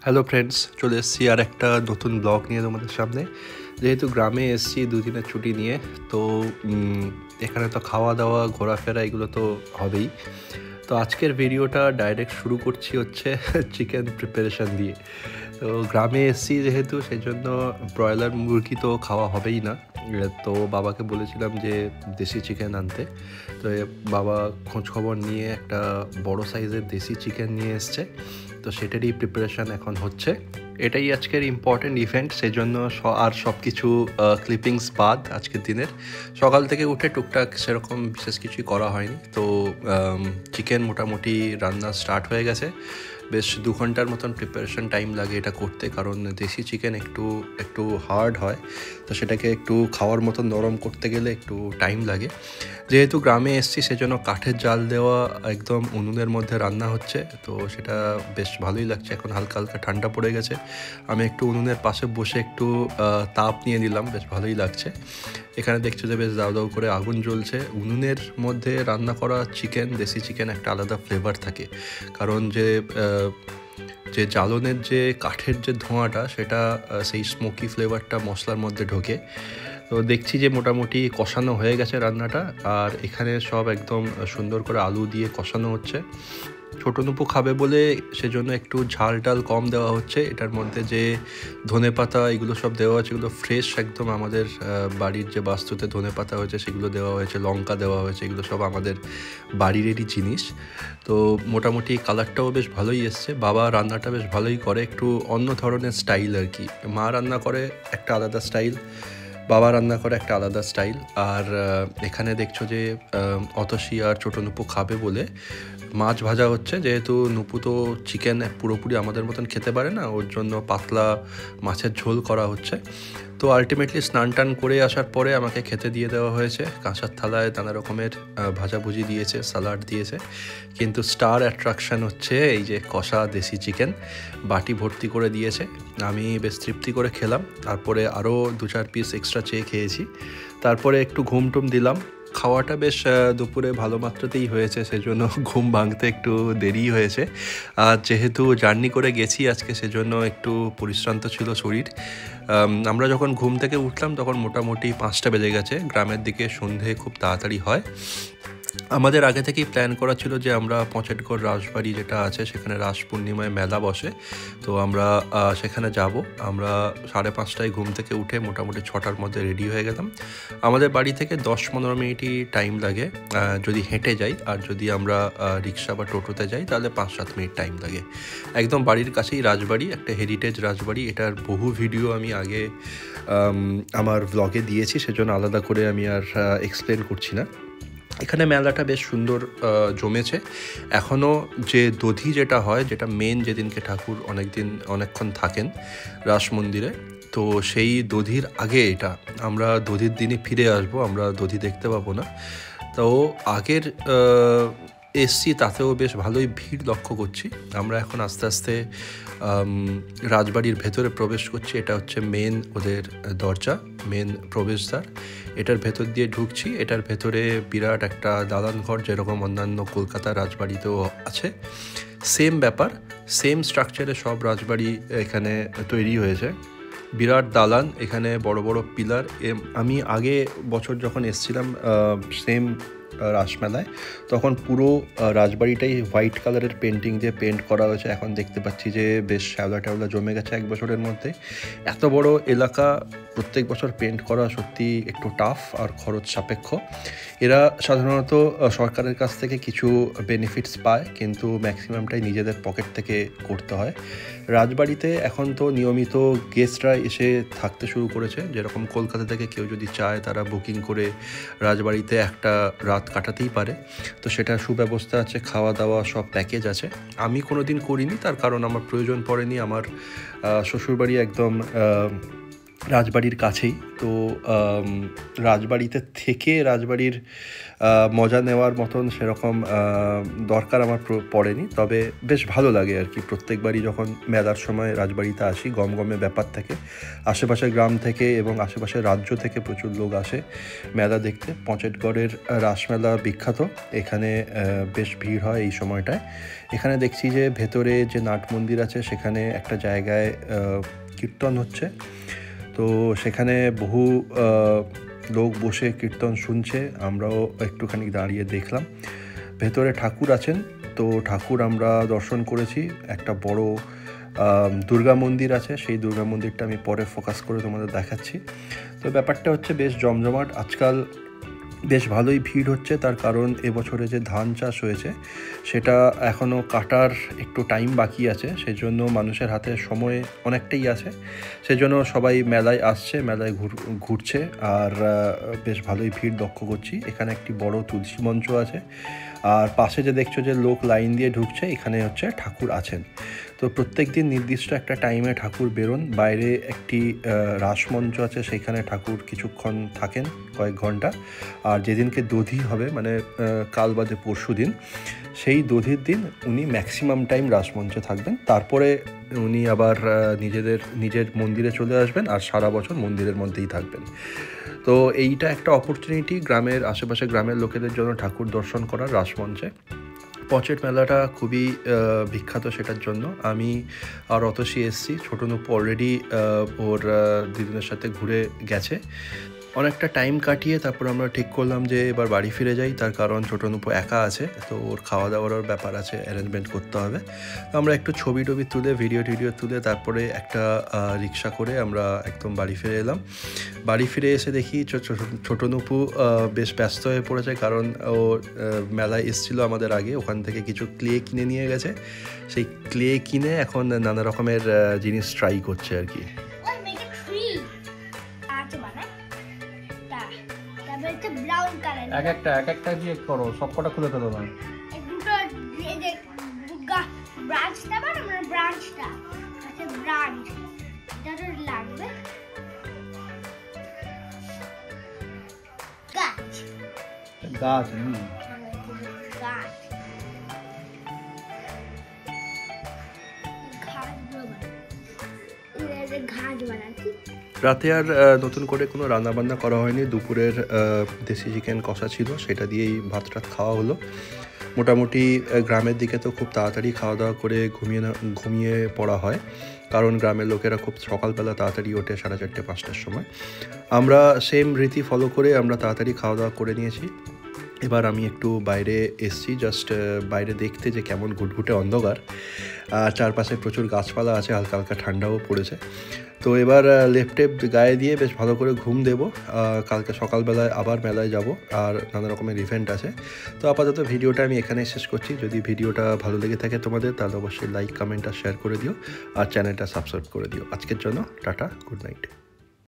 Hello friends, চলে এসেছি আর একটা নতুন ব্লগ নিয়ে তোমাদের সামনে। যেহেতু গ্রামে এসেছি দুদিনের ছুটি নিয়ে, তো এখানে তো খাওয়া দাওয়া ঘোরাফেরা এগুলো তো হবেই। তো আজকের ভিডিওটা ডাইরেক্ট শুরু করছি হচ্ছে চিকেন প্রিপারেশান দিয়ে। তো গ্রামে এসেছি যেহেতু, সেই জন্য ব্রয়লার মুরগি তো খাওয়া হবেই না। তো বাবাকে বলেছিলাম যে দেশি চিকেন আনতে। তো বাবা খোঁজখবর নিয়ে একটা বড় সাইজের দেশি চিকেন নিয়ে এসছে। তো সেটারই প্রিপারেশান এখন হচ্ছে। এটাই আজকের ইম্পর্টেন্ট ইভেন্ট, সেজন্য আর সব কিছু ক্লিপিংস বাদ আজকের দিনের। সকাল থেকে উঠে টুকটাক সেরকম বিশেষ কিছুই করা হয়নি। তো চিকেন মোটামুটি রান্না স্টার্ট হয়ে গেছে। বেশ 2 ঘন্টার মতন প্রিপারেশন টাইম লাগে এটা করতে, কারণ দেশি চিকেন একটু হার্ড হয়। তো সেটাকে একটু খাওয়ার মতন নরম করতে গেলে একটু টাইম লাগে। যেহেতু গ্রামে এসেছি সেজন্য কাঠের জাল দেওয়া একদম উনুনের মধ্যে রান্না হচ্ছে। তো সেটা বেশ ভালোই লাগছে। এখন হালকা হালকা ঠান্ডা পড়ে গেছে, আমি একটু উনুনের পাশে বসে একটু তাপ নিয়ে নিলাম, বেশ ভালোই লাগছে। এখানে দেখছো যে বেশ দাউ দাউ করে আগুন জ্বলছে। উনুনের মধ্যে রান্না করা চিকেন, দেশি চিকেন একটা আলাদা ফ্লেভার থাকে, কারণ যে জ্বালনের যে কাঠের যে ধোঁয়াটা, সেটা সেই স্মোকি ফ্লেভারটা মশলার মধ্যে ঢোকে। তো দেখছি যে মোটামুটি কষানো হয়ে গেছে রান্নাটা। আর এখানে সব একদম সুন্দর করে আলু দিয়ে কষানো হচ্ছে। ছোটো নুপু খাবে বলে সেজন্য একটু ঝাল টাল কম দেওয়া হচ্ছে। এটার মধ্যে যে ধনেপাতা এগুলো সব দেওয়া হচ্ছে, এগুলো ফ্রেশ একদম আমাদের বাড়ির যে বাস্তুতে ধনেপাতা হয়েছে সেগুলো দেওয়া হয়েছে, লঙ্কা দেওয়া হয়েছে, এগুলো সব আমাদের বাড়িরেরই জিনিস। তো মোটামুটি কালারটাও বেশ ভালোই এসছে। বাবা রান্নাটা বেশ ভালোই করে, একটু অন্য ধরনের স্টাইল আর কি। মা রান্না করে একটা আলাদা স্টাইল, বাবা রান্না করে একটা আলাদা স্টাইল। আর এখানে দেখছো যে অতসী আর ছোটো নুপু খাবে বলে মাছ ভাজা হচ্ছে। যেহেতু নুপু তো চিকেন পুরোপুরি আমাদের মতন খেতে পারে না, ওর জন্য পাতলা মাছের ঝোল করা হচ্ছে। তো আলটিমেটলি স্নান টান করে আসার পরে আমাকে খেতে দিয়ে দেওয়া হয়েছে। কাঁসার থালায় নানা রকমের ভাজাভুজি দিয়েছে, স্যালাড দিয়েছে, কিন্তু স্টার অ্যাট্রাকশান হচ্ছে এই যে কষা দেশি চিকেন। বাটি ভর্তি করে দিয়েছে, আমি বেশ তৃপ্তি করে খেলাম। তারপরে আরও 2-4 পিস এক্সট্রা চেয়ে খেয়েছি। তারপরে একটু ঘুমটুম দিলাম। খাওয়াটা বেশ দুপুরে ভালো মাত্রাতেই হয়েছে, সেজন্য ঘুম ভাঙতে একটু দেরি হয়েছে। আর যেহেতু জার্নি করে গেছি আজকে, সেজন্য একটু পরিশ্রান্ত ছিল শরীর। আমরা যখন ঘুম থেকে উঠলাম তখন মোটামুটি 5টা বেজে গেছে। গ্রামের দিকে সন্ধে খুব তাড়াতাড়ি হয়। আমাদের আগে থেকেই প্ল্যান করা ছিল যে আমরা পঁচাটগড় রাসবাড়ি যেটা আছে, সেখানে রাস পূর্ণিমায় মেলা বসে। তো আমরা সেখানে যাব। আমরা 5:30টায় ঘুম থেকে উঠে মোটামুটি 6টার মধ্যে রেডি হয়ে গেলাম। আমাদের বাড়ি থেকে 10-15 মিনিটই টাইম লাগে যদি হেঁটে যাই, আর যদি আমরা রিক্সা বা টোটোতে যাই তাহলে 5-7 মিনিট টাইম লাগে। একদম বাড়ির কাছেই রাজবাড়ি, একটা হেরিটেজ রাজবাড়ি। এটার বহু ভিডিও আমি আগে আমার ব্লগে দিয়েছি, সেজন্য আলাদা করে আমি আর এক্সপ্লেন করছি না। এখানে মেলাটা বেশ সুন্দর জমেছে। এখনও যে দধি যেটা হয়, যেটা মেন, যেদিনকে ঠাকুর অনেকক্ষণ থাকেন রাস মন্দিরে, তো সেই দধির আগে এটা আমরা দধির দিনই ফিরে আসবো, আমরা দধি দেখতে পাবো না। তো আগের এসছি, তাতেও বেশ ভালোই ভিড় লক্ষ্য করছি। আমরা এখন আস্তে আস্তে রাজবাড়ির ভেতরে প্রবেশ করছি। এটা হচ্ছে মেন ওদের দরজা, মেন প্রবেশদ্বার। এটার ভেতর দিয়ে ঢুকছি। এটার ভেতরে বিরাট একটা দালান ঘর, যেরকম অন্যান্য কলকাতার রাজবাড়িতেও আছে। সেম ব্যাপার, সেম স্ট্রাকচারে সব রাজবাড়ি এখানে তৈরি হয়েছে। বিরাট দালান, এখানে বড় বড় পিলার। আমি আগে বছর যখন এসেছিলাম সেম রাসমেলায়, তখন পুরো রাজবাড়িটাই হোয়াইট কালারের পেন্টিং দিয়ে পেন্ট করা হয়েছে। এখন দেখতে পাচ্ছি যে বেশ শ্যাওলা ট্যাওলা জমে গেছে 1 বছরের মধ্যে। এত বড় এলাকা প্রত্যেক বছর পেন্ট করা সত্যি একটু টাফ আর খরচ সাপেক্ষ। এরা সাধারণত সরকারের কাছ থেকে কিছু বেনিফিটস পায়, কিন্তু ম্যাক্সিমামটাই নিজেদের পকেট থেকে করতে হয়। রাজবাড়িতে এখন তো নিয়মিত গেস্টরা এসে থাকতে শুরু করেছে। যেরকম কলকাতা থেকে কেউ যদি চায়, তারা বুকিং করে রাজবাড়িতে একটা রাত কাটাতেই পারে। তো সেটা সুব্যবস্থা আছে, খাওয়া দাওয়া সব প্যাকেজ আছে। আমি কোনো দিন করিনি, তার কারণ আমার প্রয়োজন পড়েনি। আমার শ্বশুরবাড়ি একদম রাজবাড়ির কাছেই। তো রাজবাড়িতে থেকে রাজবাড়ির মজা নেওয়ার মতন সেরকম দরকার আমার পড়েনি, তবে বেশ ভালো লাগে আর কি। প্রত্যেকবারই যখন মেলার সময় রাজবাড়িতে আসি, গমগমে ব্যাপার থাকে। আশেপাশের গ্রাম থেকে এবং আশেপাশের রাজ্য থেকে প্রচুর লোক আসে মেলা দেখতে। পঞ্চেটগড়ের রাসমেলা বিখ্যাত, এখানে বেশ ভিড় হয় এই সময়টায়। এখানে দেখছি যে ভেতরে যে নাট মন্দির আছে সেখানে একটা জায়গায় কীর্তন হচ্ছে, তো সেখানে বহু লোক বসে কীর্তন শুনছে, আমরাও একটুখানি দাঁড়িয়ে দেখলাম। ভেতরে ঠাকুর আছেন, তো ঠাকুর আমরা দর্শন করেছি। একটা বড় দুর্গা মন্দির আছে, সেই দুর্গা মন্দিরটা আমি পরে ফোকাস করে তোমাদের দেখাচ্ছি। তো ব্যাপারটা হচ্ছে বেশ জমজমাট, আজকাল বেশ ভালোই ভিড় হচ্ছে। তার কারণ এবছরে যে ধান চাষ হয়েছে সেটা এখনও কাটার একটু টাইম বাকি আছে, সেজন্য মানুষের হাতে সময় অনেকটাই আছে, সেজন্য সবাই মেলায় আসছে, মেলায় ঘুরছে, আর বেশ ভালোই ভিড় লক্ষ্য করছি। এখানে একটি বড় তুলসী মঞ্চ আছে, আর পাশে যে দেখছো যে লোক লাইন দিয়ে ঢুকছে, এখানে হচ্ছে ঠাকুর আছেন। তো প্রত্যেক দিন নির্দিষ্ট একটা টাইমে ঠাকুর বেরোন। বাইরে একটি রাসমঞ্চ আছে, সেখানে ঠাকুর কিছুক্ষণ থাকেন, কয়েক ঘন্টা। আর যেদিনকে দধি হবে, মানে কাল বাদে পরশু দিন, সেই দধির দিন উনি ম্যাক্সিমাম টাইম রাসমঞ্চে থাকবেন। তারপরে উনি আবার নিজের মন্দিরে চলে আসবেন, আর সারা বছর মন্দিরের মধ্যেই থাকবেন। তো এইটা একটা অপরচুনিটি গ্রামের আশেপাশে গ্রামের লোকেদের জন্য ঠাকুর দর্শন করার রাসমঞ্চে। পঞ্চেট মেলাটা খুবই বিখ্যাত সেটার জন্য। আমি আর অতসী এসছি, ছোটো নুপু অলরেডি ওর দিদিদের সাথে ঘুরে গেছে। অনেকটা টাইম কাটিয়ে তারপর আমরা ঠিক করলাম যে এবার বাড়ি ফিরে যাই, তার কারণ ছোটো নুপু একা আছে, তো ওর খাওয়া দাওয়ারও ব্যাপার আছে, অ্যারেঞ্জমেন্ট করতে হবে। তো আমরা একটু ছবি টবি তুলে ভিডিও তুলে তারপরে একটা রিক্সা করে আমরা একদম বাড়ি ফিরে এলাম। বাড়ি ফিরে এসে দেখি ছোটো নুপু বেশ ব্যস্ত হয়ে পড়েছে, কারণ ও মেলায় এসেছিলো আমাদের আগে, ওখান থেকে কিছু ক্লে কিনে নিয়ে গেছে। সেই ক্লে কিনে এখন নানা রকমের জিনিস ট্রাই করছে আর কি। এক একটা দিয়ে করো, সবকটা খুলে ফেলো না। গাছ রাতে আর নতুন করে কোনো রান্নাবান্না করা হয়নি। দুপুরের দেশি চিকেন কষা ছিল, সেটা দিয়েই ভাত টাত খাওয়া হলো। মোটামুটি গ্রামের দিকে তো খুব তাড়াতাড়ি খাওয়া দাওয়া করে ঘুমিয়ে পড়া হয়, কারণ গ্রামের লোকেরা খুব সকালবেলা তাড়াতাড়ি ওঠে, 4:30 5টার সময়। আমরা সেম রীতি ফলো করে আমরা তাড়াতাড়ি খাওয়া দাওয়া করে নিয়েছি। এবার আমি একটু বাইরে এসছি, জাস্ট বাইরে দেখতে যে কেমন ঘুটঘুটে অন্ধকার, চারপাশে প্রচুর গাছপালা আছে, হালকা হালকা ঠান্ডাও পড়েছে। তো এবার লেপটেপ গায়ে দিয়ে বেশ ভালো করে ঘুম দেব। কালকে সকালবেলায় আবার মেলায় যাব, আর নানা রকমের ইভেন্ট আছে। তো আপাতত ভিডিওটা আমি এখানেই শেষ করছি। যদি ভিডিওটা ভালো লেগে থাকে তোমাদের, তাহলে অবশ্যই লাইক, কমেন্ট আর শেয়ার করে দিও, আর চ্যানেলটা সাবস্ক্রাইব করে দিও। আজকের জন্য টাটা, গুড নাইট।